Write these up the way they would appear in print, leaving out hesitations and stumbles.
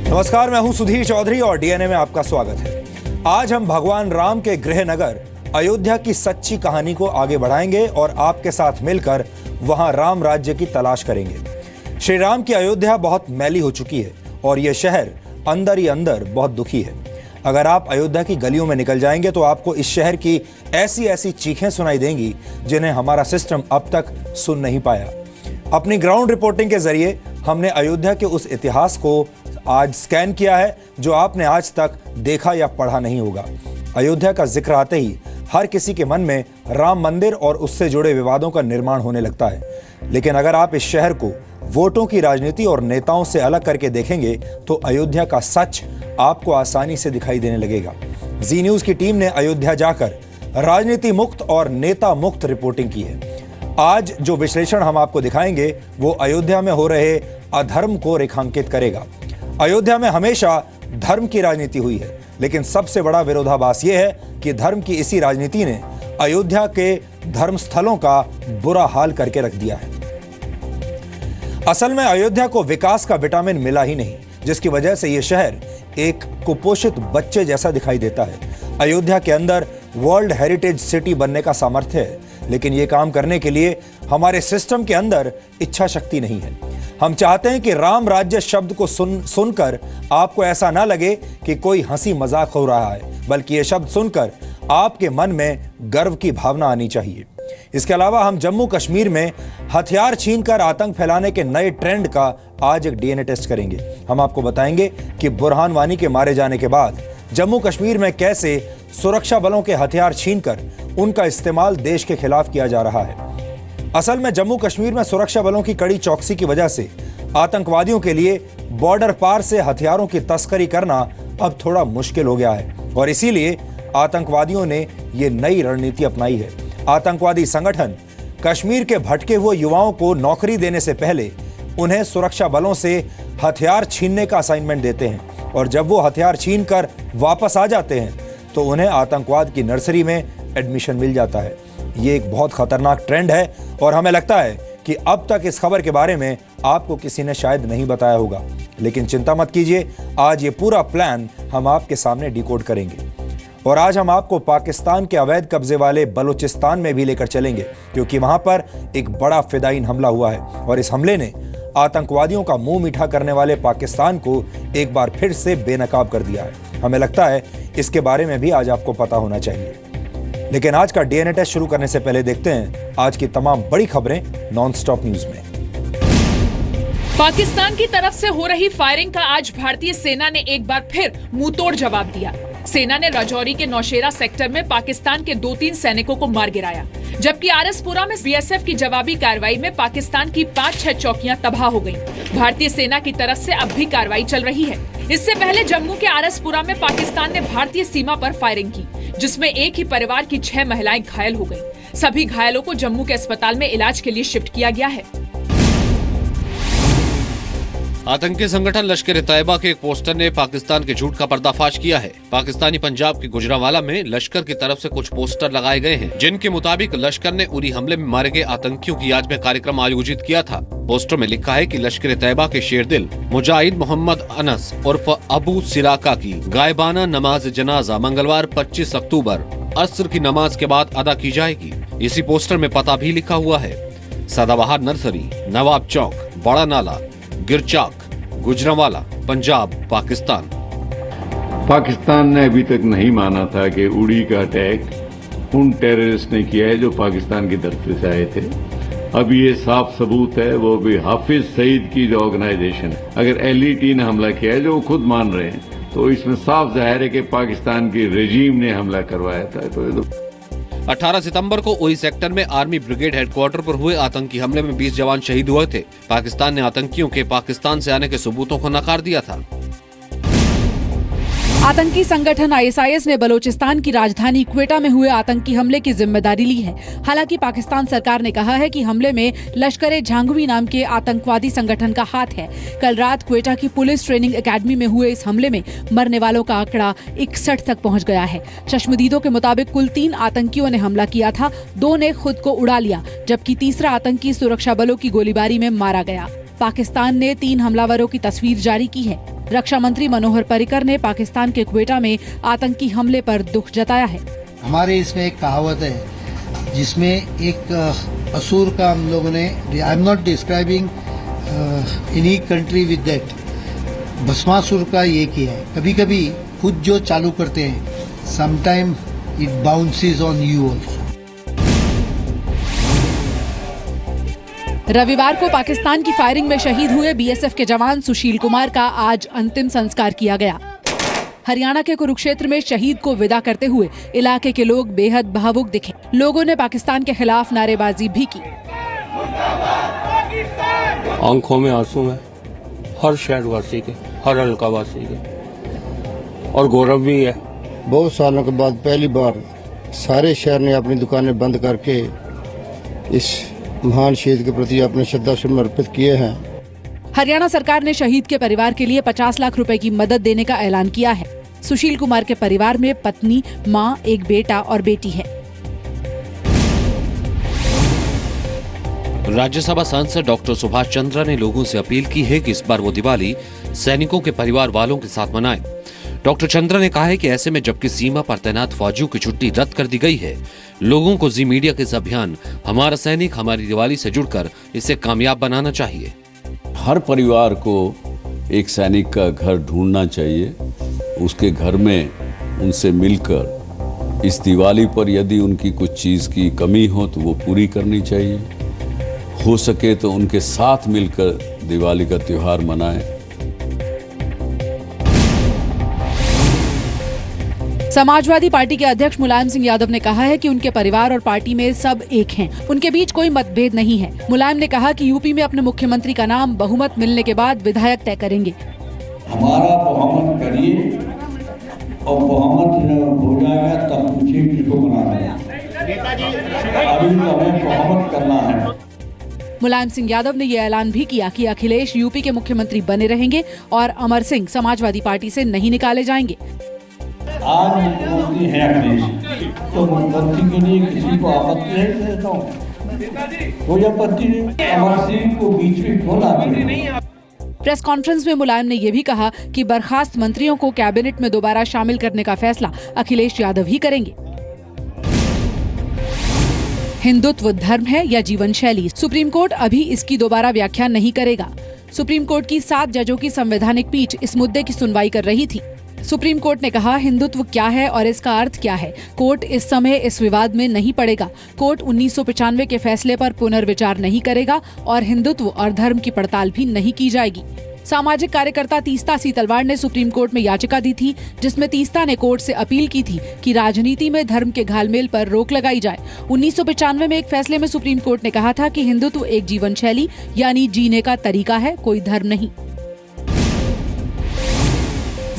नमस्कार, मैं हूं सुधीर चौधरी और डीएनए में आपका स्वागत है। आज हम भगवान राम के गृह नगर अयोध्या की सच्ची कहानी को आगे बढ़ाएंगे और आपके साथ मिलकर वहां राम राज्य की तलाश करेंगे। श्री राम की अयोध्या बहुत मैली हो चुकी है और यह शहर अंदर ही अंदर बहुत दुखी है। अगर आप अयोध्या की गलियों में निकल जाएंगे तो आपको इस शहर की ऐसी ऐसी चीखें सुनाई देंगी जिन्हें हमारा सिस्टम अब तक सुन नहीं पाया। अपनी ग्राउंड रिपोर्टिंग के जरिए हमने अयोध्या के उस इतिहास को आज स्कैन किया है जो आपने आज तक देखा या पढ़ा नहीं होगा। अयोध्या का जिक्र आते ही हर किसी के मन में राम मंदिर और उससे जुड़े विवादों का निर्माण होने लगता है। लेकिन अगर आप इस शहर को वोटों की राजनीति और नेताओं से अलग करके देखेंगे तो अयोध्या का सच आपको आसानी से दिखाई देने लगेगा। जी न्यूज की टीम ने अयोध्या जाकर राजनीति मुक्त और नेता मुक्त रिपोर्टिंग की है। आज जो विश्लेषण हम आपको दिखाएंगे वो अयोध्या में हो रहे अधर्म को रेखांकित करेगा। अयोध्या में हमेशा धर्म की राजनीति हुई है, लेकिन सबसे बड़ा विरोधाभास यह है कि धर्म की इसी राजनीति ने अयोध्या के धर्म स्थलों का बुरा हाल करके रख दिया है। असल में अयोध्या को विकास का विटामिन मिला ही नहीं, जिसकी वजह से यह शहर एक कुपोषित बच्चे जैसा दिखाई देता है। अयोध्या के अंदर वर्ल्ड हेरिटेज सिटी बनने का सामर्थ्य है, लेकिन यह काम करने के लिए हमारे सिस्टम के अंदर इच्छा शक्ति नहीं है। हम चाहते हैं कि राम राज्य शब्द को सुनकर आपको ऐसा ना लगे कि कोई हंसी मजाक हो रहा है, बल्कि यह शब्द सुनकर आपके मन में गर्व की भावना आनी चाहिए। इसके अलावा हम जम्मू कश्मीर में हथियार छीनकर आतंक फैलाने के नए ट्रेंड का आज एक डीएनए टेस्ट करेंगे। हम आपको बताएंगे कि बुरहान वानी के मारे जाने के बाद जम्मू कश्मीर में कैसे सुरक्षा बलों के हथियार छीनकर उनका इस्तेमाल देश के खिलाफ किया जा रहा है। असल में जम्मू कश्मीर में सुरक्षा बलों की कड़ी चौकसी की वजह से आतंकवादियों के लिए बॉर्डर पार से हथियारों की तस्करी करना अब थोड़ा मुश्किल हो गया है और इसीलिए आतंकवादियों ने ये नई रणनीति अपनाई है। आतंकवादी संगठन कश्मीर के भटके हुए युवाओं को नौकरी देने से पहले उन्हें सुरक्षा बलों से हथियार छीनने का असाइनमेंट देते हैं और जब वो हथियार छीनकर वापस आ जाते हैं तो उन्हें आतंकवाद की नर्सरी में एडमिशन मिल जाता है। ये एक बहुत खतरनाक ट्रेंड है और हमें लगता है कि अब तक इस खबर के बारे में आपको किसी ने शायद नहीं बताया होगा, लेकिन चिंता मत कीजिए, आज ये पूरा प्लान हम आपके सामने डिकोड करेंगे। और आज हम आपको पाकिस्तान के अवैध कब्जे वाले बलूचिस्तान में भी लेकर चलेंगे, क्योंकि वहां पर एक बड़ा फिदायीन हमला हुआ है और इस हमले ने आतंकवादियों का मुंह मीठा करने वाले पाकिस्तान को एक बार फिर से बेनकाब कर दिया है। हमें लगता है इसके बारे में भी आज आपको पता होना चाहिए। लेकिन आज का डीएनए टेस्ट शुरू करने से पहले देखते हैं आज की तमाम बड़ी खबरें नॉनस्टॉप न्यूज में। पाकिस्तान की तरफ से हो रही फायरिंग का आज भारतीय सेना ने एक बार फिर मुंहतोड़ जवाब दिया। सेना ने राजौरी के नौशेरा सेक्टर में पाकिस्तान के 2-3 सैनिकों को मार गिराया, जबकि आरएसपुरा में बीएसएफ की जवाबी कार्रवाई में पाकिस्तान की 5-6 चौकियां तबाह हो गईं। भारतीय सेना की तरफ से अब भी कार्रवाई चल रही है। इससे पहले जम्मू के आरएसपुरा में पाकिस्तान ने भारतीय सीमा पर फायरिंग की, जिसमें एक ही परिवार की 6 महिलाएं घायल हो गईं। सभी घायलों को जम्मू के अस्पताल में इलाज के लिए शिफ्ट किया गया है। आतंकी संगठन लश्कर-ए-तैयबा के एक पोस्टर ने पाकिस्तान के झूठ का पर्दाफाश किया है। पाकिस्तानी पंजाब के गुजरांवाला में लश्कर की तरफ से कुछ पोस्टर लगाए गए हैं, जिनके मुताबिक लश्कर ने उरी हमले में मारे गए आतंकियों की याद में कार्यक्रम आयोजित किया था। पोस्टर में लिखा है कि लश्कर-ए-तैयबा के शेरदिल मुजाहिद मोहम्मद अनस उर्फ अबू सिराका की गायबाना नमाज जनाजा मंगलवार 25 अक्टूबर असर की नमाज के बाद अदा की जाएगी। इसी पोस्टर में पता भी लिखा हुआ है, सदाबहार नर्सरी, नवाब चौक, बड़ा नाला, गिरचाक, गुजरांवाला, पंजाब, पाकिस्तान। पाकिस्तान ने अभी तक नहीं माना था कि उड़ी का अटैक उन टेररिस्ट ने किया है जो पाकिस्तान की तरफ से आए थे। अब ये साफ सबूत है, वो भी हाफिज सईद की जो ऑर्गेनाइजेशन है, अगर एलईटी ने हमला किया है जो वो खुद मान रहे हैं, तो इसमें साफ जाहिर है कि पाकिस्तान की रेजीम ने हमला करवाया था। तो 18 सितंबर को उरी सेक्टर में आर्मी ब्रिगेड हेडक्वार्टर पर हुए आतंकी हमले में 20 जवान शहीद हुए थे। पाकिस्तान ने आतंकियों के पाकिस्तान से आने के सबूतों को नकार दिया था। आतंकी संगठन आईएसआईएस ने बलूचिस्तान की राजधानी क्वेटा में हुए आतंकी हमले की जिम्मेदारी ली है। हालांकि पाकिस्तान सरकार ने कहा है कि हमले में लश्कर-ए-झांगवी नाम के आतंकवादी संगठन का हाथ है। कल रात क्वेटा की पुलिस ट्रेनिंग एकेडमी में हुए इस हमले में मरने वालों का आंकड़ा 61 तक पहुंच गया है। चश्मदीदों के मुताबिक कुल 3 आतंकियों ने हमला किया था, 2 ने खुद को उड़ा लिया, जबकि तीसरा आतंकी सुरक्षा बलों की गोलीबारी में मारा गया। पाकिस्तान ने 3 हमलावरों की तस्वीर जारी की है। रक्षा मंत्री मनोहर पर्रिकर ने पाकिस्तान के क्वेटा में आतंकी हमले पर दुख जताया है। हमारे इसमें एक कहावत है जिसमें एक असूर का हम लोगों ने, I am not describing any country with that, Bhasmasur का ये किया है। कभी कभी खुद जो चालू करते हैं, sometime it bounces on you also. रविवार को पाकिस्तान की फायरिंग में शहीद हुए बीएसएफ के जवान सुशील कुमार का आज अंतिम संस्कार किया गया। हरियाणा के कुरुक्षेत्र में शहीद को विदा करते हुए इलाके के लोग बेहद भावुक दिखे। लोगों ने पाकिस्तान के खिलाफ नारेबाजी भी की। आंखों में आंसू हैं हर शहरवासी के, हर हल्का वासी के, और गौरव भी है। बहुत सालों के बाद पहली बार सारे शहर ने अपनी दुकानें बंद करके इस महान शहीद के प्रति अपने श्रद्धा सुमन अर्पित किए हैं। हरियाणा सरकार ने शहीद के परिवार के लिए 50 लाख रुपए की मदद देने का ऐलान किया है। सुशील कुमार के परिवार में पत्नी, मां, एक बेटा और बेटी है। राज्यसभा सांसद डॉक्टर सुभाष चंद्रा ने लोगों से अपील की है कि इस बार वो दिवाली सैनिकों के परिवार वालों के साथ मनाएं। डॉक्टर चंद्रा ने कहा है कि ऐसे में जबकि सीमा पर तैनात फौजियों की छुट्टी रद्द कर दी गई है, लोगों को जी मीडिया के इस अभियान हमारा सैनिक हमारी दिवाली से जुड़कर इसे कामयाब बनाना चाहिए। हर परिवार को एक सैनिक का घर ढूंढना चाहिए, उसके घर में उनसे मिलकर इस दिवाली पर यदि उनकी कुछ चीज़ की कमी हो तो वो पूरी करनी चाहिए। हो सके तो उनके साथ मिलकर दिवाली का त्योहार मनाएं। समाजवादी पार्टी के अध्यक्ष मुलायम सिंह यादव ने कहा है कि उनके परिवार और पार्टी में सब एक हैं। उनके बीच कोई मतभेद नहीं है। मुलायम ने कहा कि यूपी में अपने मुख्यमंत्री का नाम बहुमत मिलने के बाद विधायक तय करेंगे। हमारा बहुमत करिए और बहुमत हो जाएगा तब पूछिए किसको बनाना है। अभी तो हमें बहुमत करना है। मुलायम सिंह यादव ने ये ऐलान भी किया कि अखिलेश यूपी के मुख्यमंत्री बने रहेंगे और अमर सिंह समाजवादी पार्टी से नहीं निकाले जाएंगे। आज मुख्यमंत्री है अखिलेश, तो मुख्यमंत्री के लिए किसी को आपत्ति नहीं देता हूँ, कोई आपत्ति नहीं। अमर सिंह को बीच में क्यों लाते हैं? प्रेस कॉन्फ्रेंस में मुलायम ने यह भी कहा कि बर्खास्त मंत्रियों को कैबिनेट में दोबारा शामिल करने का फैसला अखिलेश यादव ही करेंगे। हिंदुत्व धर्म है या जीवन शैली, सुप्रीम कोर्ट अभी इसकी दोबारा व्याख्या नहीं करेगा। सुप्रीम कोर्ट की 7 जजों की संवैधानिक पीठ इस मुद्दे की सुनवाई कर रही थी। सुप्रीम कोर्ट ने कहा हिंदुत्व क्या है और इसका अर्थ क्या है। कोर्ट इस समय इस विवाद में नहीं पड़ेगा। कोर्ट 1995 के फैसले पर पुनर्विचार नहीं करेगा और हिंदुत्व और धर्म की पड़ताल भी नहीं की जाएगी। सामाजिक कार्यकर्ता तीस्ता सीतलवाड़ ने सुप्रीम कोर्ट में याचिका दी थी, जिसमें तीस्ता ने कोर्ट से अपील की थी कि राजनीति में धर्म के घालमेल पर रोक लगाई जाए। 1995 में एक फैसले में सुप्रीम कोर्ट ने कहा था कि हिंदुत्व एक जीवन शैली यानी जीने का तरीका है, कोई धर्म नहीं।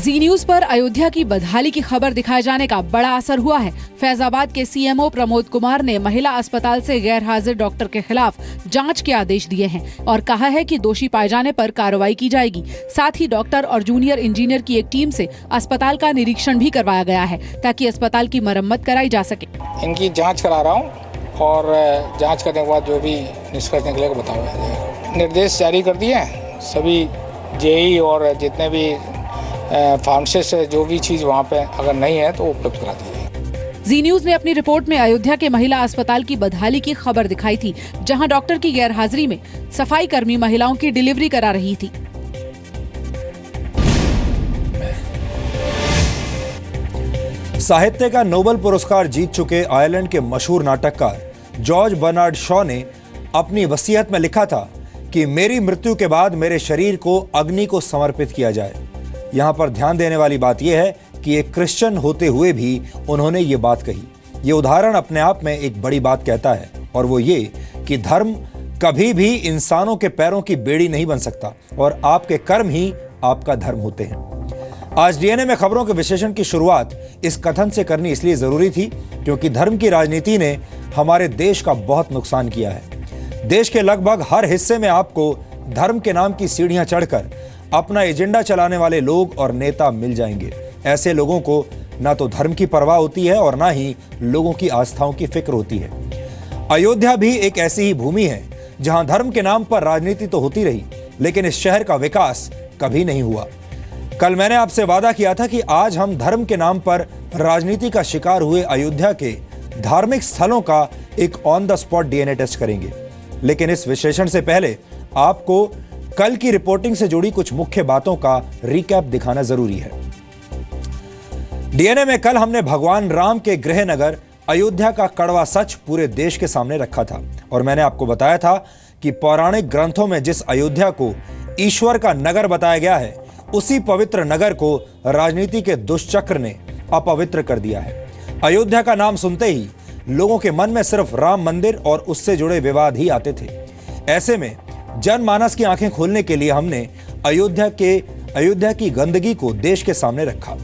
जी न्यूज पर अयोध्या की बदहाली की खबर दिखाए जाने का बड़ा असर हुआ है। फैजाबाद के सीएमओ प्रमोद कुमार ने महिला अस्पताल से गैर हाजिर डॉक्टर के खिलाफ जांच के आदेश दिए हैं और कहा है कि दोषी पाए जाने पर कार्रवाई की जाएगी। साथ ही डॉक्टर और जूनियर इंजीनियर की एक टीम से अस्पताल का निरीक्षण भी करवाया गया है ताकि अस्पताल की मरम्मत कराई जा सके। इनकी जाँच करा रहा हूँ और जाँच करने के बाद जो भी निष्कर्ष निकलेगा बताया जाएगा। निर्देश जारी कर दिए हैं, सभी जेई और जितने भी फार्मासिस्ट जो भी चीज वहाँ पे अगर नहीं है तो उपलब्ध करा दी जाएगी। जी न्यूज ने अपनी रिपोर्ट में अयोध्या के महिला अस्पताल की बदहाली की खबर दिखाई थी, जहां डॉक्टर की गैरहाजिरी में सफाई कर्मी महिलाओं की डिलीवरी करा रही थी। साहित्य का नोबेल पुरस्कार जीत चुके आयरलैंड के मशहूर नाटककार जॉर्ज बर्नार्ड शॉ ने अपनी वसीयत में लिखा था कि मेरी मृत्यु के बाद मेरे शरीर को अग्नि को समर्पित किया जाए। यहाँ पर ध्यान देने वाली बात यह है कि एक क्रिश्चियन होते हुए भी उन्होंने ये बात कही। ये उदाहरण अपने आप में एक बड़ी बात कहता है और वो ये कि धर्म कभी भी इंसानों के पैरों की बेड़ी नहीं बन सकता और आपके कर्म ही आपका धर्म होते हैं। आज डीएनए में खबरों के विश्लेषण की शुरुआत इस कथन से करनी इसलिए जरूरी थी क्योंकि धर्म की राजनीति ने हमारे देश का बहुत नुकसान किया है। देश के लगभग हर हिस्से में आपको धर्म के नाम की सीढ़ियां चढ़कर अपना एजेंडा चलाने वाले लोग और नेता मिल जाएंगे। ऐसे लोगों को ना तो धर्म की परवाह होती है और ना ही लोगों की आस्थाओं की फिक्र होती है। अयोध्या भी एक ऐसी ही भूमि है जहां धर्म के नाम पर राजनीति तो होती रही, लेकिन इस शहर का विकास कभी नहीं हुआ। कल मैंने आपसे वादा किया था कि आज हम धर्म के नाम पर राजनीति का शिकार हुए अयोध्या के धार्मिक स्थलों का एक on the spot DNA test करेंगे। लेकिन इस विश्लेषण से पहले आपको कल की रिपोर्टिंग से जुड़ी कुछ मुख्य बातों का रिकैप दिखाना जरूरी है। डीएनए में कल हमने भगवान राम के गृह नगर अयोध्या का कड़वा सच पूरे देश के सामने रखा था और मैंने आपको बताया था कि पौराणिक ग्रंथों में जिस अयोध्या को ईश्वर का नगर बताया गया है, उसी पवित्र नगर को राजनीति के दुष्चक्र ने अपवित्र कर दिया है। अयोध्या का नाम सुनते ही लोगों के मन में सिर्फ राम मंदिर और उससे जुड़े विवाद ही आते थे। ऐसे में जनमानस की आंखें खोलने के लिए हमने अयोध्या की गंदगी को देश के सामने रखा।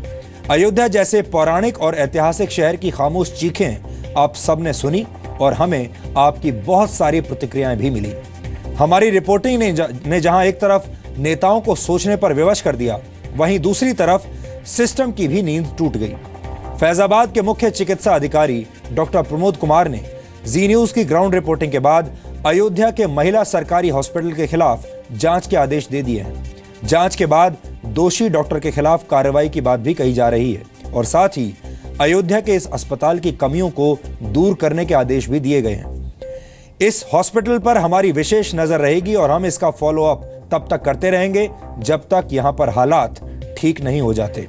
अयोध्या जैसे पौराणिक और ऐतिहासिक शहर की खामोश चीखें आप सबने सुनी और हमें आपकी बहुत सारी प्रतिक्रियाएं भी मिली। हमारी रिपोर्टिंग ने जहां एक तरफ नेताओं को सोचने पर विवश कर दिया, वहीं दूसरी तरफ सिस्टम की भी नींद टूट गई। फैजाबाद के मुख्य चिकित्सा अधिकारी डॉक्टर प्रमोद कुमार ने जी न्यूज की ग्राउंड रिपोर्टिंग के बाद अयोध्या के महिला सरकारी हॉस्पिटल के खिलाफ जांच के आदेश दे दिए हैं। जांच के बाद दोषी डॉक्टर के खिलाफ कार्रवाई की बात भी कही जा रही है और साथ ही अयोध्या के इस अस्पताल की कमियों को दूर करने के आदेश भी दिए गए हैं। इस हॉस्पिटल पर हमारी विशेष नजर रहेगी और हम इसका फॉलो अप तब तक करते रहेंगे जब तक यहां पर हालात ठीक नहीं हो जाते।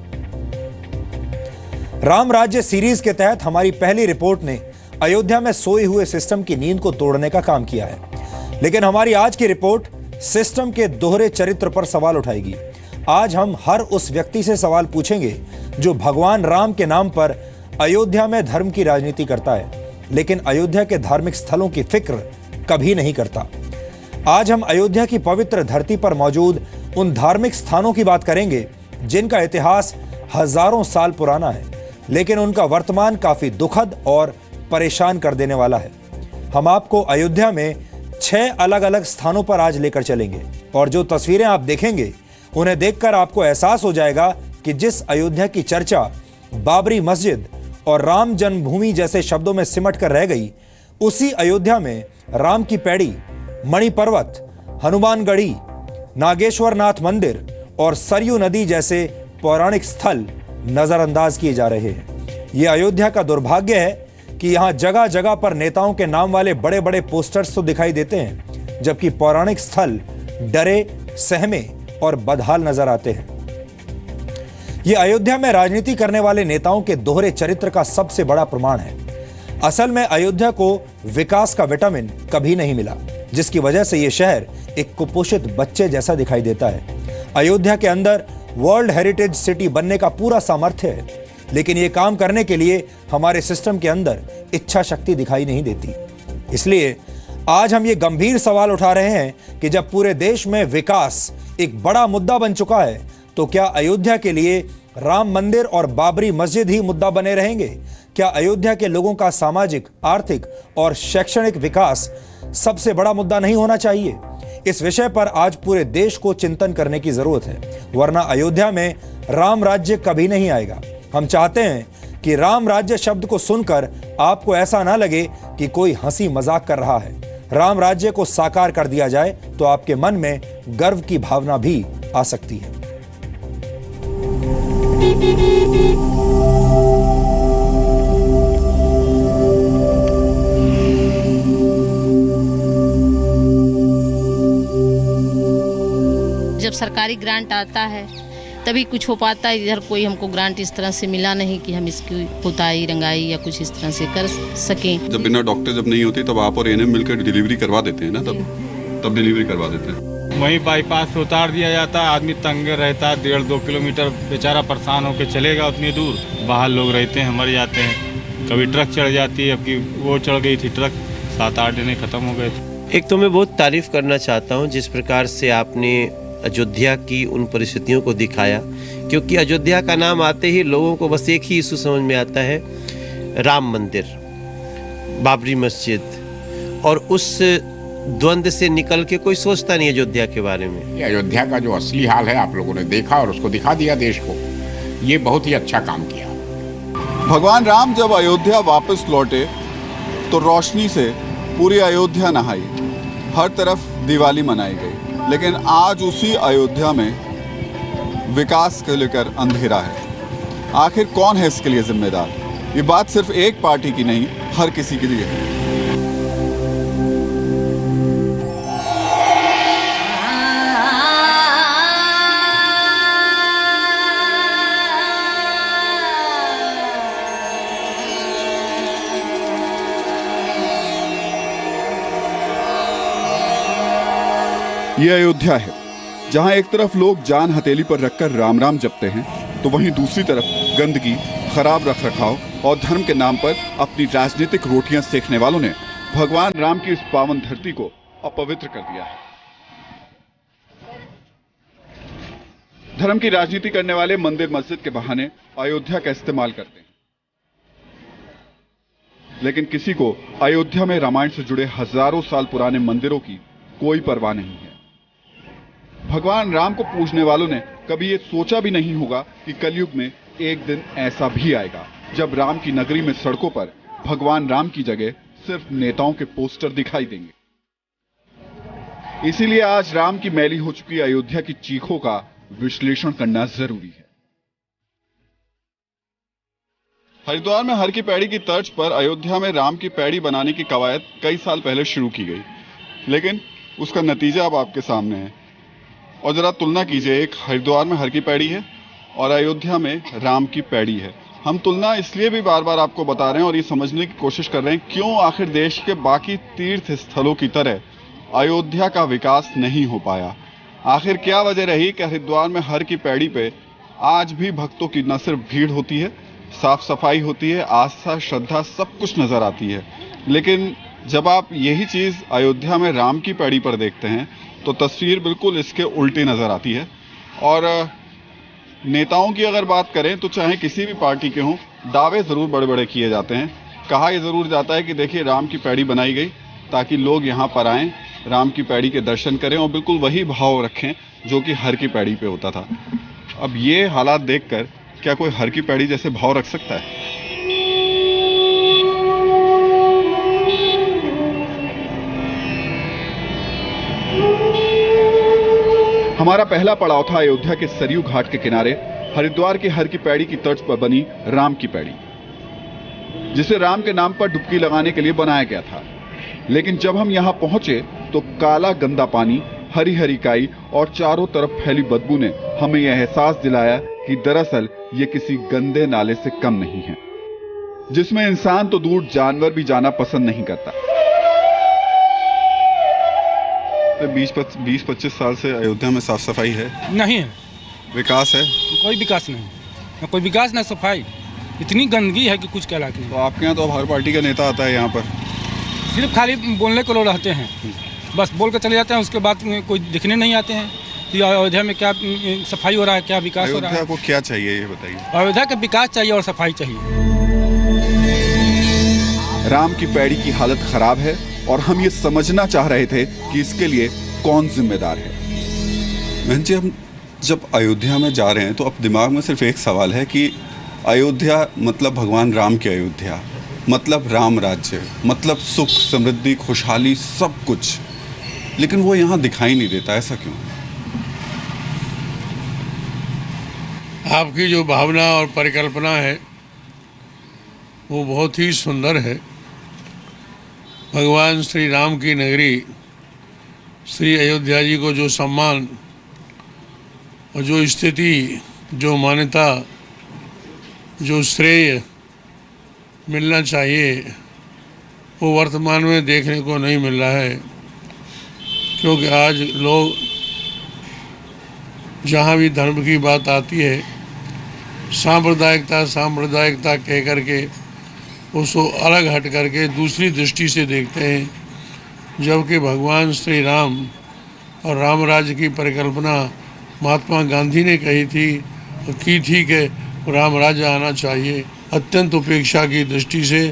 राम राज्य सीरीज के तहत हमारी पहली रिपोर्ट ने अयोध्या में सोए हुए सिस्टम की नींद को तोड़ने का काम किया है, लेकिन हमारी आज की रिपोर्ट सिस्टम के दोहरे चरित्र पर सवाल उठाएगी। आज हम हर उस व्यक्ति से सवाल पूछेंगे जो भगवान राम के नाम पर अयोध्या में धर्म की राजनीति करता है, लेकिन अयोध्या के धार्मिक स्थलों की फिक्र कभी नहीं करता। आज हम अयोध्या की पवित्र धरती पर मौजूद उन धार्मिक स्थानों की बात करेंगे जिनका इतिहास हजारों साल पुराना है, लेकिन उनका वर्तमान काफी दुखद और परेशान कर देने वाला है। हम आपको अयोध्या में 6 अलग अलग स्थानों पर आज लेकर चलेंगे और जो तस्वीरें आप देखेंगे उन्हें देखकर आपको एहसास हो जाएगा कि जिस अयोध्या की चर्चा बाबरी मस्जिद और राम जन्मभूमि जैसे शब्दों में सिमट कर रह गई, उसी अयोध्या में राम की पैड़ी, मणि पर्वत, हनुमानगढ़ी, नागेश्वर नाथ मंदिर और सरयू नदी जैसे पौराणिक स्थल नजरअंदाज किए जा रहे हैं। यह अयोध्या का दुर्भाग्य है कि यहां जगह जगह पर नेताओं के नाम वाले बड़े बड़े पोस्टर्स तो दिखाई देते हैं, जबकि पौराणिक स्थल डरे, सहमे और बदहाल नजर आते हैं। यह अयोध्या में राजनीति करने वाले नेताओं के दोहरे चरित्र का सबसे बड़ा प्रमाण है। असल में अयोध्या को विकास का विटामिन कभी नहीं मिला, जिसकी वजह से यह शहर एक कुपोषित बच्चे जैसा दिखाई देता है। अयोध्या के अंदर वर्ल्ड हेरिटेज सिटी बनने का पूरा सामर्थ्य है, लेकिन यह काम करने के लिए हमारे सिस्टम के अंदर इच्छा शक्ति दिखाई नहीं देती। इसलिए आज हम ये गंभीर सवाल उठा रहे हैं कि जब पूरे देश में विकास एक बड़ा मुद्दा बन चुका है, तो क्या अयोध्या के लिए राम मंदिर और बाबरी मस्जिद ही मुद्दा बने रहेंगे? क्या अयोध्या के लोगों का सामाजिक, आर्थिक और शैक्षणिक विकास सबसे बड़ा मुद्दा नहीं होना चाहिए? इस विषय पर आज पूरे देश को चिंतन करने की जरूरत है, वरना अयोध्या में राम राज्य कभी नहीं आएगा। हम चाहते हैं कि राम राज्य शब्द को सुनकर आपको ऐसा ना लगे कि कोई हंसी मजाक कर रहा है। राम राज्य को साकार कर दिया जाए तो आपके मन में गर्व की भावना भी आ सकती है। जब सरकारी ग्रांट आता है तभी कुछ हो पाता है। इधर कोई हमको ग्रांट इस तरह से मिला नहीं कि हम इसकी पुताई, रंगाई या कुछ इस तरह से कर सकें। जब बिना डॉक्टर जब नहीं होती तब आप और एएनएम मिलकर डिलीवरी करवा देते हैं ना, तब डिलीवरी करवा देते हैं। वहीं बाईपास पे उतार दिया जाता है, आदमी तंग रहता है, 1.5-2 किलोमीटर बेचारा परेशान होकर चलेगा उतनी दूर। बाहर लोग रहते हैं, मर जाते हैं। कभी ट्रक चढ़ जाती है, अब की वो चढ़ गई थी ट्रक, 7-8 दिन खत्म हो गए थे। एक तो मैं बहुत तारीफ करना चाहता हूँ जिस प्रकार से आपने अयोध्या की उन परिस्थितियों को दिखाया, क्योंकि अयोध्या का नाम आते ही लोगों को बस एक ही इशू समझ में आता है, राम मंदिर, बाबरी मस्जिद, और उस द्वंद्व से निकल के कोई सोचता नहीं अयोध्या के बारे में। अयोध्या का जो असली हाल है आप लोगों ने देखा और उसको दिखा दिया देश को। ये बहुत ही अच्छा काम किया। भगवान राम जब अयोध्या वापस लौटे तो रोशनी से पूरी अयोध्या नहाई, हर तरफ दिवाली मनाई गई। लेकिन आज उसी अयोध्या में विकास को लेकर अंधेरा है। आखिर कौन है इसके लिए जिम्मेदार? ये बात सिर्फ एक पार्टी की नहीं, हर किसी के लिए है। ये अयोध्या है, जहां एक तरफ लोग जान हथेली पर रखकर राम राम जपते हैं, तो वहीं दूसरी तरफ गंदगी, खराब रखरखाव और धर्म के नाम पर अपनी राजनीतिक रोटियां सेकने वालों ने भगवान राम की इस पावन धरती को अपवित्र कर दिया है। धर्म की राजनीति करने वाले मंदिर मस्जिद के बहाने अयोध्या का इस्तेमाल करते हैं, लेकिन किसी को अयोध्या में रामायण से जुड़े हजारों साल पुराने मंदिरों की कोई परवाह नहीं है। भगवान राम को पूजने वालों ने कभी ये सोचा भी नहीं होगा कि कलयुग में एक दिन ऐसा भी आएगा जब राम की नगरी में सड़कों पर भगवान राम की जगह सिर्फ नेताओं के पोस्टर दिखाई देंगे। इसीलिए आज राम की मैली हो चुकी अयोध्या की चीखों का विश्लेषण करना जरूरी है। हरिद्वार में हर की पैड़ी की तर्ज पर अयोध्या में राम की पैड़ी बनाने की कवायद कई साल पहले शुरू की गई, लेकिन उसका नतीजा अब आपके सामने है। और जरा तुलना कीजिए, एक हरिद्वार में हर की पैड़ी है और अयोध्या में राम की पैड़ी है। हम तुलना इसलिए भी बार बार आपको बता रहे हैं और ये समझने की कोशिश कर रहे हैं क्यों आखिर देश के बाकी तीर्थ स्थलों की तरह अयोध्या का विकास नहीं हो पाया। आखिर क्या वजह रही कि हरिद्वार में हर की पैड़ी पे आज भी भक्तों की न सिर्फ भीड़ होती है, साफ सफाई होती है, आस्था श्रद्धा सब कुछ नजर आती है, लेकिन जब आप यही चीज अयोध्या में राम की पैड़ी पर देखते हैं तो तस्वीर बिल्कुल इसके उल्टी नजर आती है। और नेताओं की अगर बात करें तो चाहे किसी भी पार्टी के हों, दावे जरूर बड़े बड़े किए जाते हैं। कहा यह जरूर जाता है कि देखिए राम की पैड़ी बनाई गई ताकि लोग यहाँ पर आएं, राम की पैड़ी के दर्शन करें और बिल्कुल वही भाव रखें जो कि हर की पैड़ी पे होता था। अब ये हालात देखकर क्या कोई हर की पैड़ी जैसे भाव रख सकता है? हमारा पहला पड़ाव था अयोध्या के सरयू घाट के किनारे हरिद्वार के हर की पैड़ी की तर्ज पर बनी राम की पैड़ी, जिसे राम के नाम पर डुबकी लगाने के लिए बनाया गया था। लेकिन जब हम यहां पहुंचे तो काला गंदा पानी, हरी हरी काई और चारों तरफ फैली बदबू ने हमें यह एहसास दिलाया कि दरअसल ये किसी गंदे नाले से कम नहीं है, जिसमें इंसान तो दूर जानवर भी जाना पसंद नहीं करता। 20-25 साल से अयोध्या में साफ सफाई है? नहीं है। विकास है? कोई विकास नहीं, न कोई विकास न सफाई, इतनी गंदगी है कि कुछ कहलाती नहीं। तो आपके यहाँ तो हर पार्टी का नेता आता है यहाँ पर? सिर्फ खाली बोलने को लोग रहते हैं, बस बोल कर चले जाते हैं, उसके बाद कोई दिखने नहीं आते हैं कि अयोध्या में क्या सफाई हो रहा है, क्या विकास हो रहा है। अयोध्या को क्या चाहिए ये बताइए? अयोध्या का विकास चाहिए और सफाई चाहिए। राम की पैड़ी की हालत खराब है और हम ये समझना चाह रहे थे कि इसके लिए कौन जिम्मेदार है। बहन जी, हम जब अयोध्या में जा रहे हैं तो अब दिमाग में सिर्फ एक सवाल है कि अयोध्या मतलब भगवान राम की अयोध्या, मतलब राम राज्य, मतलब सुख समृद्धि खुशहाली सब कुछ, लेकिन वो यहाँ दिखाई नहीं देता। ऐसा क्यों? आपकी जो भावना और परिकल्पना है वो बहुत ही सुंदर है। भगवान श्री राम की नगरी श्री अयोध्या जी को जो सम्मान और जो स्थिति, जो मान्यता, जो श्रेय मिलना चाहिए वो वर्तमान में देखने को नहीं मिल रहा है, क्योंकि आज लोग जहाँ भी धर्म की बात आती है सांप्रदायिकता कह करके उसको अलग हट करके दूसरी दृष्टि से देखते हैं, जबकि भगवान श्री राम और राम राज्य की परिकल्पना महात्मा गांधी ने कही थी और की थी कि राम राज्य आना चाहिए। अत्यंत उपेक्षा की दृष्टि से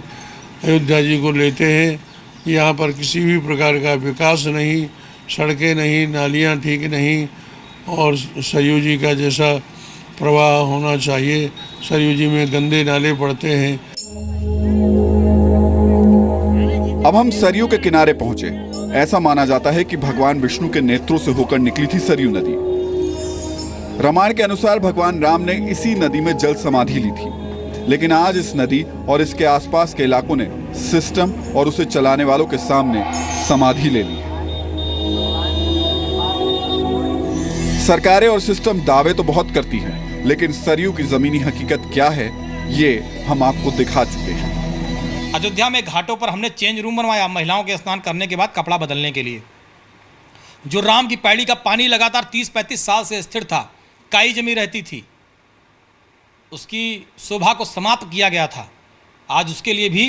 अयोध्या जी को लेते हैं। यहाँ पर किसी भी प्रकार का विकास नहीं, सड़कें नहीं, नालियाँ ठीक नहीं और सरयू जी का जैसा प्रवाह होना चाहिए, सरयू जी में गंदे नाले पड़ते हैं। अब हम सरयू के किनारे पहुंचे। ऐसा माना जाता है कि भगवान विष्णु के नेत्रों से होकर निकली थी सरयू नदी। रामायण के अनुसार भगवान राम ने इसी नदी में जल समाधि ली थी, लेकिन आज इस नदी और इसके आसपास के इलाकों ने सिस्टम और उसे चलाने वालों के सामने समाधि ले ली है। सरकारें और सिस्टम दावे तो बहुत करती हैं, लेकिन सरयू की जमीनी हकीकत क्या है ये हम आपको दिखा चुके हैं। अयोध्या में घाटों पर हमने चेंज रूम बनवाया महिलाओं के स्नान करने के बाद कपड़ा बदलने के लिए। जो राम की पैड़ी का पानी लगातार 30-35 साल से स्थिर था, काई जमी रहती थी, उसकी शोभा को समाप्त किया गया था। आज उसके लिए भी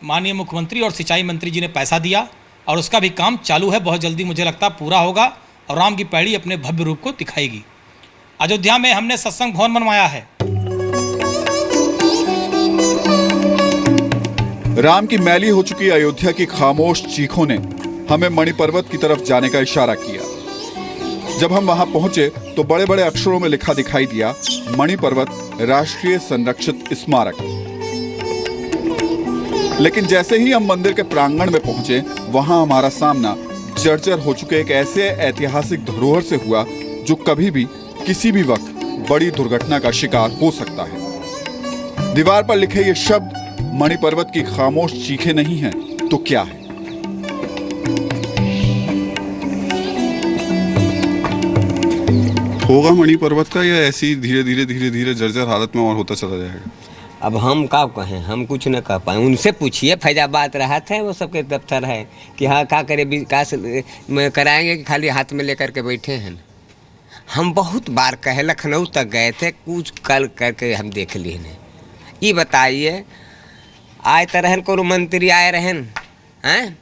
माननीय मुख्यमंत्री और सिंचाई मंत्री जी ने पैसा दिया और उसका भी काम चालू है। बहुत जल्दी मुझे लगता पूरा होगा और राम की पैड़ी अपने भव्य रूप को दिखाएगी। अयोध्या में हमने सत्संग भवन बनवाया है। राम की मैली हो चुकी अयोध्या की खामोश चीखों ने हमें मणिपर्वत की तरफ जाने का इशारा किया। जब हम वहां पहुंचे तो बड़े बड़े अक्षरों में लिखा दिखाई दिया, मणिपर्वत राष्ट्रीय संरक्षित स्मारक। लेकिन जैसे ही हम मंदिर के प्रांगण में पहुंचे, वहां हमारा सामना जर्जर हो चुके एक ऐसे ऐतिहासिक धरोहर से हुआ जो कभी भी किसी भी वक्त बड़ी दुर्घटना का शिकार हो सकता है। दीवार पर लिखे ये शब्द मणिपर्वत की खामोश चीखें नहीं हैं तो क्या है? होगा मणिपर्वत का या ऐसे ही धीरे धीरे जर्जर हालत में और होता चला जाएगा? अब हम क्या कहें, हम कुछ न कह पाए। उनसे पूछिए, फैजाबाद रहा था, वो सबके दफ्तर है कि हाँ क्या करे, विकास में कराएंगे कि खाली हाथ में लेकर के बैठे हैं। हम बहुत बार कहे, लखनऊ तक गए थे, कुछ कल करके हम देख लिए हैं। ये बताइए, आए तो रहन को मंत्री आए रहन हैं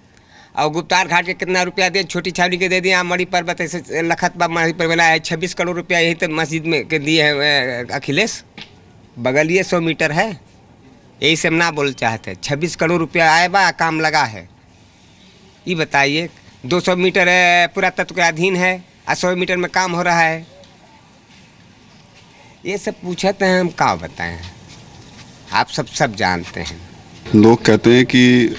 और गुप्तार घाट के कितना रुपया दिए, छोटी छावनी के दे दिए। मणि पर्वत ऐसे लखत बा मणि पर्वत है 26 करोड़ रुपया यही तो मस्जिद में के दिए हैं अखिलेश। बगल ये 100 मीटर है, यही से हम ना बोल चाहते। 26 करोड़ रुपया आए बा, काम लगा है। ये बताइए 200 मीटर पुरातत्व के अधीन है और 100 मीटर में काम हो रहा है। ये सब पूछते हैं, हम क्या बताएं, आप सब जानते हैं। लोग कहते हैं कि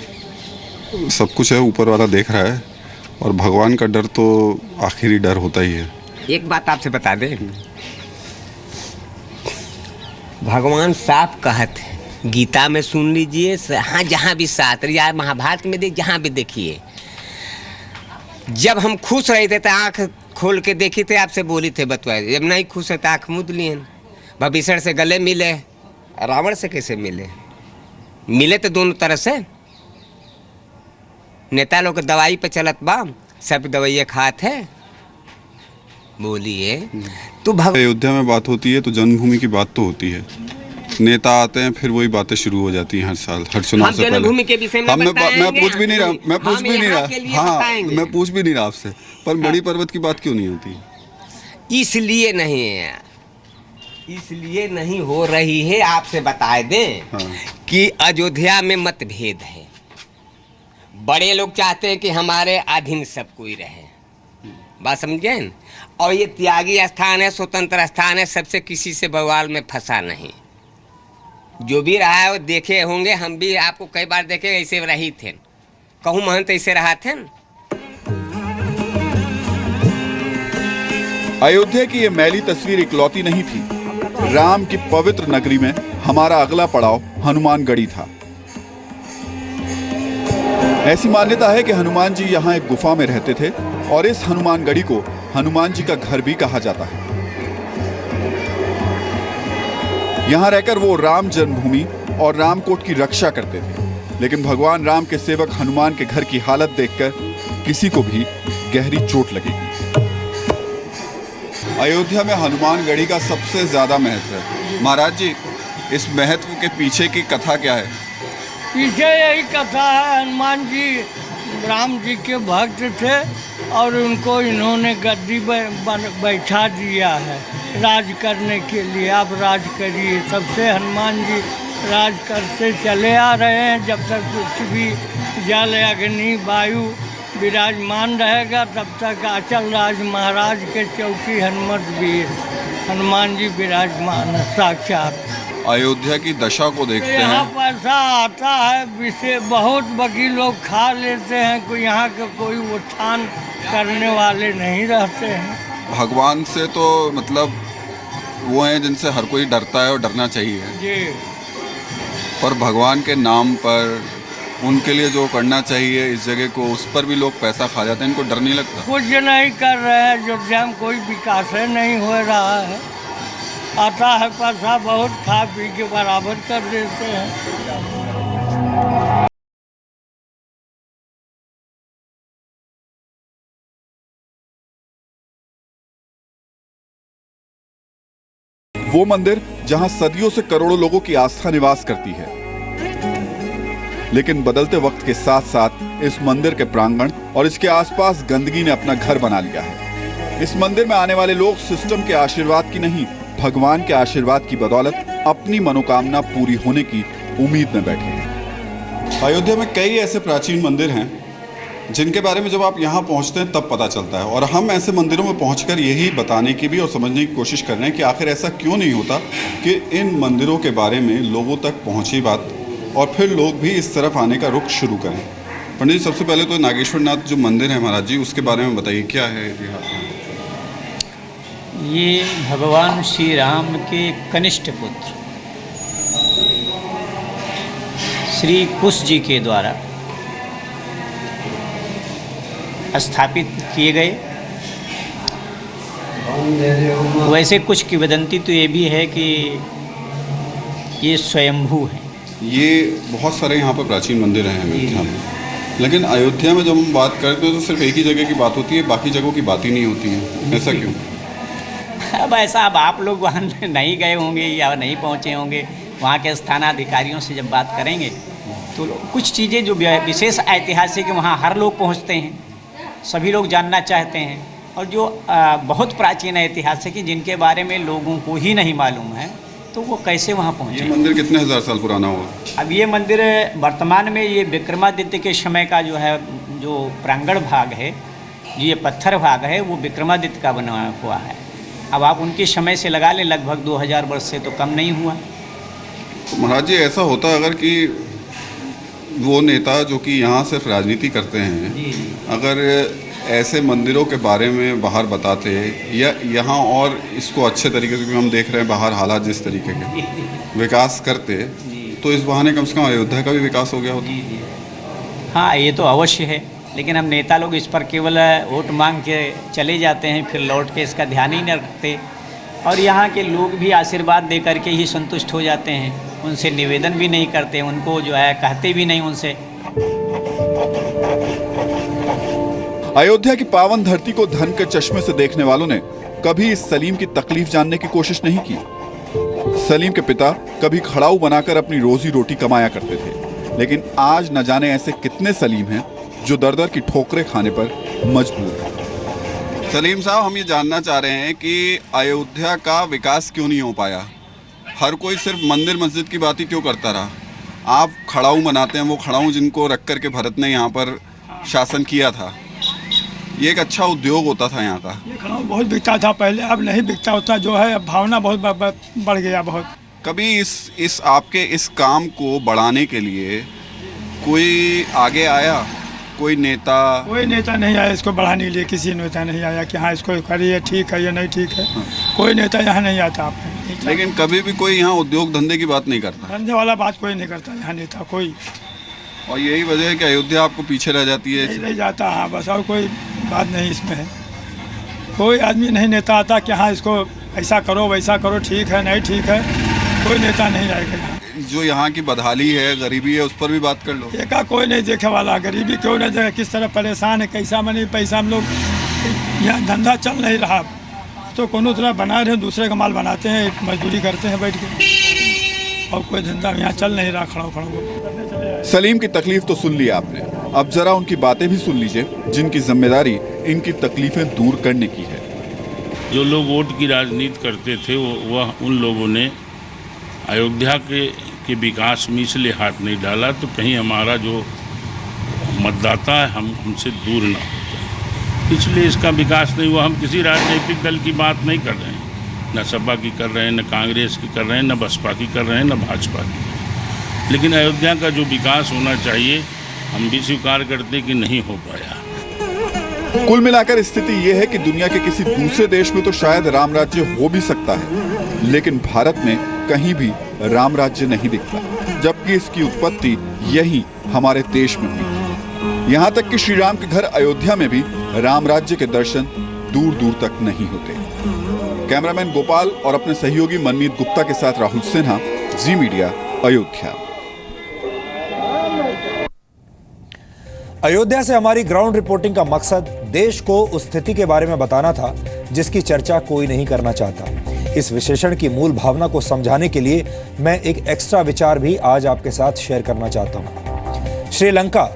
सब कुछ है ऊपर वाला देख रहा है और भगवान का डर तो आखिरी डर होता ही है। एक बात आपसे बता दें, भगवान साफ कहते हैं, गीता में सुन लीजिए, हाँ जहाँ भी शास्त्र या महाभारत में देख, जहाँ भी देखिए, जब हम खुश रहे थे तो आँख खोल के देखी थे, आपसे बोली थे, बतवाए। जब नहीं खुश है तो आँख मूंद लिए। भविष्य से गले मिले, रावण से कैसे मिले? मिले तो दोनों तरह से। नेता लोग दवाई पे चलत बा, सब दवाइयाँ खाते हैं। बोलिए तो अयोध्या में बात होती है तो जन्मभूमि की बात तो होती है। नेता आते हैं, फिर वही बातें शुरू हो जाती हैं हर साल, हर चुनाव से पहले। जन्मभूमि के विषय में मैं पूछ भी नहीं रहा, मैं पूछ भी नहीं रहा आपसे, पर मणि पर्वत की बात क्यों नहीं होती? इसलिए नहीं है, इसलिए नहीं हो रही है। आपसे बताए दें कि अयोध्या में मतभेद है। बड़े लोग चाहते हैं कि हमारे अधीन सब कोई रहे, बात समझें। और ये त्यागी स्थान है, स्वतंत्र स्थान है, सबसे किसी से बवाल में फंसा नहीं। जो भी रहा है वो देखे होंगे, हम भी आपको कई बार देखे, ऐसे रही थे। कहूँ महंत ऐसे रहा थे। अयोध्या की ये मैली तस्वीर इकलौती नहीं थी। राम की पवित्र नगरी में हमारा अगला पड़ाव हनुमानगढ़ी था। ऐसी मान्यता है कि हनुमान जी यहाँ एक गुफा में रहते थे और इस हनुमानगढ़ी को हनुमान जी का घर भी कहा जाता है। यहाँ रहकर वो राम जन्मभूमि और रामकोट की रक्षा करते थे। लेकिन भगवान राम के सेवक हनुमान के घर की हालत देखकर किसी को भी गहरी चोट लगेगी। अयोध्या में हनुमानगढ़ी का सबसे ज्यादा महत्व है। महाराज जी, इस महत्व के पीछे की कथा क्या है? पीछे यही कथा है, हनुमान जी राम जी के भक्त थे और उनको इन्होंने गद्दी बैठा दिया है राज करने के लिए। आप राज करिए। तब से हनुमान जी राज करते चले आ रहे हैं। जब तक पृथ्वी जल अग्नि वायु विराजमान रहेगा, तब तक अचल राज महाराज के चौकी हनुमत वीर हनुमान जी विराजमान है साक्षात। अयोध्या की दशा को देखते हैं। यहाँ पैसा आता है, विषय बहुत बकी लोग खा लेते हैं, कोई यहाँ के कोई उत्थान करने वाले नहीं रहते हैं। भगवान से तो मतलब वो हैं जिनसे हर कोई डरता है और डरना चाहिए, जी। पर भगवान के नाम पर उनके लिए जो करना चाहिए इस जगह को, उस पर भी लोग पैसा खा जाते हैं। इनको डर नहीं लगता? कुछ नहीं कर रहे हैं, अयोध्या में कोई विकास नहीं हो रहा है। आता है पैसा बहुत, खा पी के बराबर कर देते हैं। वो मंदिर जहां सदियों से करोड़ों लोगों की आस्था निवास करती है, लेकिन बदलते वक्त के साथ साथ इस मंदिर के प्रांगण और इसके आसपास गंदगी ने अपना घर बना लिया है। इस मंदिर में आने वाले लोग सिस्टम के आशीर्वाद की नहीं, भगवान के आशीर्वाद की बदौलत अपनी मनोकामना पूरी होने की उम्मीद में बैठे हैं। अयोध्या में कई ऐसे प्राचीन मंदिर हैं जिनके बारे में जब आप यहाँ पहुँचते हैं तब पता चलता है, और हम ऐसे मंदिरों में पहुँचकर यही बताने की भी और समझने की कोशिश कर रहे हैं कि आखिर ऐसा क्यों नहीं होता कि इन मंदिरों के बारे में लोगों तक पहुँची बात और फिर लोग भी इस तरफ आने का रुख शुरू करें। पंडित जी, सबसे पहले तो नागेश्वर नाथ जो मंदिर है महाराज जी, उसके बारे में बताइए, क्या है इतिहास? ये भगवान श्री राम के कनिष्ठ पुत्र श्री कुश जी के द्वारा स्थापित किए गए। वैसे कुछ किंवदंती तो ये भी है कि ये स्वयंभू है। ये बहुत सारे यहाँ पर प्राचीन मंदिर हैं अयोध्या में, लेकिन अयोध्या में जब हम बात करते हैं तो सिर्फ एक ही जगह की बात होती है, बाकी जगहों की बात ही नहीं होती है। ऐसा क्यों? अब ऐसा, अब आप लोग वहाँ नहीं गए होंगे या नहीं पहुँचे होंगे, वहाँ के स्थानाधिकारियों से जब बात करेंगे तो कुछ चीज़ें जो विशेष ऐतिहासिक है वहाँ हर लोग पहुँचते हैं, सभी लोग जानना चाहते हैं, और जो बहुत प्राचीन ऐतिहासिक है जिनके बारे में लोगों को ही नहीं मालूम है तो वो कैसे वहाँ पहुँचे। ये मंदिर कितने हजार साल पुराना होगा? अब ये मंदिर वर्तमान में ये विक्रमादित्य के समय का जो है, जो प्रांगण भाग है, ये पत्थर भाग है, वो विक्रमादित्य का बना हुआ है। अब आप उनके समय से लगा लें, लगभग 2000 वर्ष से तो कम नहीं हुआ। तो महाराज जी, ऐसा होता अगर कि वो नेता जो कि यहाँ सिर्फ राजनीति करते हैं, अगर ऐसे मंदिरों के बारे में बाहर बताते या यहाँ और इसको अच्छे तरीके से, हम देख रहे हैं बाहर हालात जिस तरीके के, विकास करते तो इस बहाने कम से कम अयोध्या का भी विकास हो गया होता। हाँ, ये तो अवश्य है, लेकिन हम नेता लोग इस पर केवल वोट मांग के चले जाते हैं, फिर लौट के इसका ध्यान ही नहीं रखते, और यहाँ के लोग भी आशीर्वाद दे करके ही संतुष्ट हो जाते हैं, उनसे निवेदन भी नहीं करते, उनको जो है कहते भी नहीं उनसे। अयोध्या की पावन धरती को धन के चश्मे से देखने वालों ने कभी इस सलीम की तकलीफ जानने की कोशिश नहीं की। सलीम के पिता कभी खड़ाऊ बनाकर अपनी रोजी रोटी कमाया करते थे, लेकिन आज न जाने ऐसे कितने सलीम हैं जो दर-दर की ठोकरें खाने पर मजबूर हैं। सलीम साहब, हम ये जानना चाह रहे हैं कि अयोध्या का विकास क्यों नहीं हो पाया? हर कोई सिर्फ मंदिर मस्जिद की बात ही क्यों करता रहा? आप खड़ाऊ बनाते हैं, वो खड़ाऊ जिनको रख कर के भरत ने यहाँ पर शासन किया था, ये एक अच्छा उद्योग होता था यहाँ का। ये खड़ाऊ बहुत बिकता था पहले, अब नहीं बिकता उतना, जो है अब भावना बहुत बढ़ गया बहुत। कभी इस आपके इस काम को बढ़ाने के लिए कोई आगे आया, कोई नेता? कोई नेता नहीं आया इसको बढ़ाने के लिए, किसी नेता नहीं आया कि हाँ इसको करिए, ठीक है या नहीं ठीक है। कोई नेता यहाँ नहीं आता आप। लेकिन कभी भी कोई यहाँ उद्योग धंधे की बात नहीं करता, धंधे वाला बात कोई नहीं करता यहाँ नेता कोई। और यही वजह है कि अयोध्या आपको पीछे रह जाती है। रह जाता, हाँ बस, और कोई बात नहीं इसमें है। कोई आदमी नहीं नेता आता कि हाँ इसको ऐसा करो वैसा करो, ठीक है नहीं ठीक है, कोई नेता नहीं आएगा यहाँ। जो यहाँ की बदहाली है, गरीबी है, उस पर भी बात कर लो। देखा कोई नहीं देखे वाला, गरीबी क्यों नहीं देखे, किस तरह परेशान है, कैसा मनी पैसा, हम लोग यहाँ धंधा चल नहीं रहा तो कोनो तरह बना रहे, दूसरे का माल बनाते हैं, मजदूरी करते हैं बैठ के, और कोई धंधा यहाँ चल नहीं रहा खड़ा खड़ा। सलीम की तकलीफ तो सुन ली आपने, अब जरा उनकी बातें भी सुन लीजिए, जिनकी जिम्मेदारी इनकी तकलीफें दूर करने की है। जो लोग वोट की राजनीति करते थे वह उन लोगों ने अयोध्या के विकास में इसलिए हाथ नहीं डाला तो कहीं हमारा जो मतदाता है हमसे दूर ना हो जाए, इसलिए इसका विकास नहीं हुआ। हम किसी राजनीतिक दल की बात नहीं कर रहे हैं, न सपा की कर रहे हैं, न कांग्रेस की कर रहे हैं, न बसपा की कर रहे हैं, न भाजपा की। लेकिन अयोध्या का जो विकास होना चाहिए हम भी स्वीकार करते कि नहीं हो पाया। कुल मिलाकर स्थिति यह है कि दुनिया के किसी दूसरे देश में तो शायद राम राज्य हो भी सकता है, लेकिन भारत में कहीं भी राम राज्य नहीं दिखता, जबकि इसकी उत्पत्ति यही हमारे देश में हुई। यहाँ तक कि श्री राम के घर अयोध्या में भी राम राज्य के दर्शन दूर दूर तक नहीं होते। कैमरामैन गोपाल और अपने सहयोगी मनमीत गुप्ता के साथ राहुल सिन्हा, जी मीडिया, अयोध्या। अयोध्या से हमारी ग्राउंड रिपोर्टिंग का मकसद देश को उस स्थिति के बारे में बताना था जिसकी चर्चा कोई नहीं करना चाहता। इस विशेषण की मूल भावना को समझाने के लिए मैं एक एक्स्ट्रा विचार भी आज आपके साथ शेयर करना चाहता हूं। श्रीलंका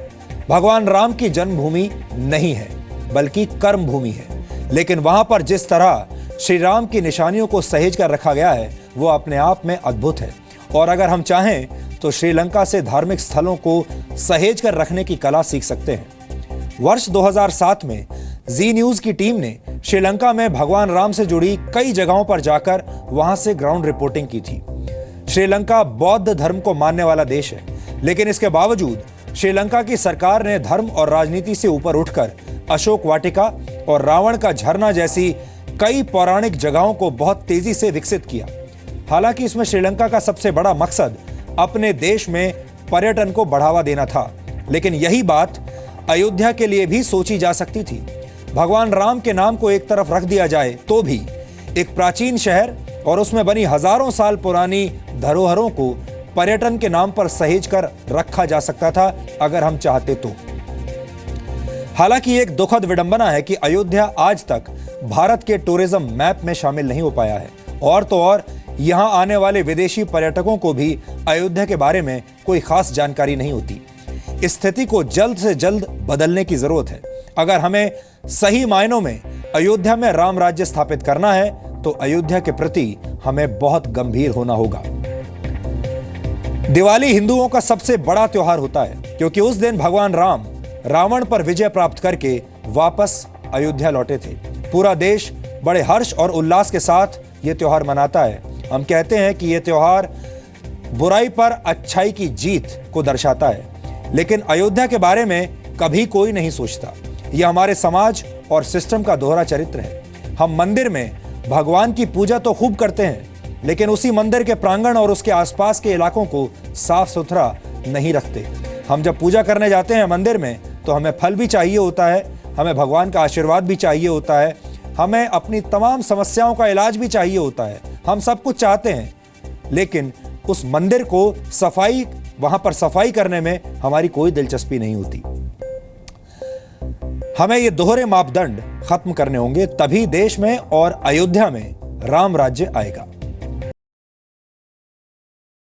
भगवान राम की जन्मभूमि नहीं है, बल्कि कर्म भूमि है, लेकिन वहां पर जिस तरह श्री राम की निशानियों को सहेज कर रखा गया है वो अपने आप में अद्भुत है। और अगर हम चाहें तो श्रीलंका से धार्मिक स्थलों को सहेज कर रखने की कला सीख सकते हैं। वर्ष 2007 में जी न्यूज की टीम ने श्रीलंका में भगवान राम से जुड़ी कई जगहों पर जाकर वहां से ग्राउंड रिपोर्टिंग की थी। श्रीलंका बौद्ध धर्म को मानने वाला देश है, लेकिन इसके बावजूद श्रीलंका की सरकार ने धर्म और राजनीति से ऊपर उठकर अशोक वाटिका और रावण का झरना जैसी कई पौराणिक जगहों को बहुत तेजी से विकसित किया। हालांकि इसमें श्रीलंका का सबसे बड़ा मकसद अपने देश में पर्यटन को बढ़ावा देना था, लेकिन यही बात अयोध्या के लिए भी सोची जा सकती थी। भगवान राम के नाम को एक तरफ रख दिया जाए तो भी एक प्राचीन शहर और उसमें बनी हजारों साल पुरानी धरोहरों को पर्यटन के नाम पर सहेज कर रखा जा सकता था अगर हम चाहते तो। हालांकि एक दुखद विडंबना है कि अयोध्या आज तक भारत के टूरिज्म मैप में शामिल नहीं हो पाया है, और तो और यहां आने वाले विदेशी पर्यटकों को भी अयोध्या के बारे में कोई खास जानकारी नहीं होती। इस स्थिति को जल्द से जल्द बदलने की जरूरत है। अगर हमें सही मायनों में अयोध्या में राम राज्य स्थापित करना है तो अयोध्या के प्रति हमें बहुत गंभीर होना होगा। दिवाली हिंदुओं का सबसे बड़ा त्योहार होता है, क्योंकि उस दिन भगवान राम रावण पर विजय प्राप्त करके वापस अयोध्या लौटे थे। पूरा देश बड़े हर्ष और उल्लास के साथ यह त्योहार मनाता है। हम कहते हैं कि यह त्योहार बुराई पर अच्छाई की जीत को दर्शाता है, लेकिन अयोध्या के बारे में कभी कोई नहीं सोचता। यह हमारे समाज और सिस्टम का दोहरा चरित्र है। हम मंदिर में भगवान की पूजा तो खूब करते हैं, लेकिन उसी मंदिर के प्रांगण और उसके आसपास के इलाकों को साफ सुथरा नहीं रखते। हम जब पूजा करने जाते हैं मंदिर में तो हमें फल भी चाहिए होता है, हमें भगवान का आशीर्वाद भी चाहिए होता है, हमें अपनी तमाम समस्याओं का इलाज भी चाहिए होता है। हम सब कुछ चाहते हैं, लेकिन उस मंदिर को वहां पर सफाई करने में हमारी कोई दिलचस्पी नहीं होती। हमें ये दोहरे मापदंड खत्म करने होंगे, तभी देश में और अयोध्या में राम राज्य आएगा।